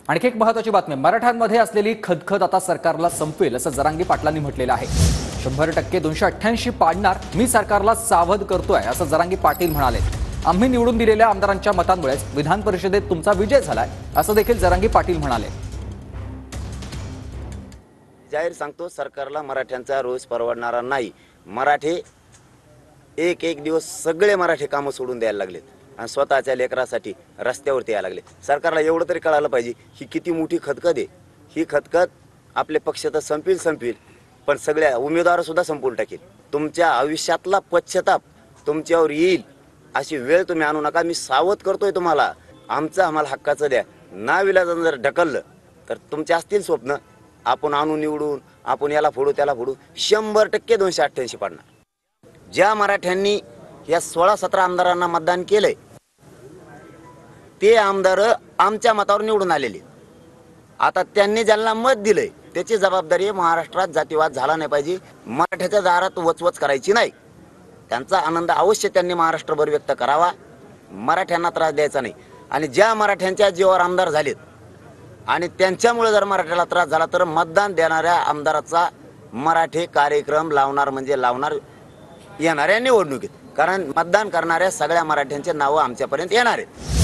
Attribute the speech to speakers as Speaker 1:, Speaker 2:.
Speaker 1: आणखी एक महत्त्वाची बातमी, मराठ्यांमध्ये असलेली खदखद आता सरकारला संपवेल असं जरांगे पाटलांनी म्हटलेलं आहे। 100% 288 पाडणार, मी सरकारला सावध करतोय असं जरांगे पाटील म्हणाले। आम्ही निवडून दिलेल्या आमदारांच्या मतांमुळेच विधान परिषदेत तुमचा विजय झालाय असं देखील जरांगे पाटील म्हणाले।
Speaker 2: जाहीर सांगतो, सरकारला मराठ्यांचा रोष परवडणारा नाही। मराठे एक दिवस सगळे मराठी कामं सोडून द्यायला लागलेत आणि स्वतःच्या लेकरासाठी रस्त्यावरती यायला लागले। सरकारला एवढं तरी कळायला पाहिजे ही किती मोठी खदखद आहे। ही खदखद आपले पक्ष तर संपील पण सगळ्या उमेदवार सुद्धा संपवून टाकेल। तुमच्या आयुष्यातला पश्चाताप तुमच्यावर येईल अशी वेळ तुम्ही आणू नका। मी सावध करतोय तुम्हाला, आम्हाला हक्काचं द्या। नाविलाजानं जर ढकललं तर तुमचे असतील स्वप्न, आपण आणून निवडून आपण याला फोडू त्याला फोडू, 100% 288 पाडणार। ज्या मराठ्यांनी या 16-17 आमदारांना मतदान केलंय ते आमदार आमच्या मतावर निवडून आलेले। आता त्यांनी ज्यांना मत दिलंय त्याची जबाबदारी महाराष्ट्रात जातीवाद झाला नाही पाहिजे, मराठ्याच्या दारात वचवच करायची नाही। त्यांचा आनंद अवश्य त्यांनी महाराष्ट्रभर व्यक्त करावा, मराठ्यांना त्रास द्यायचा नाही। आणि ज्या मराठ्यांच्या जीवावर आमदार झालेत आणि त्यांच्यामुळे जर मराठ्याला त्रास झाला तर मतदान देणाऱ्या आमदाराचा मराठी कार्यक्रम लावणार म्हणजे लावणार येणाऱ्या निवडणुकीत, कारण मतदान करणाऱ्या सगळ्या मराठ्यांचे नावं आमच्यापर्यंत येणार आहेत।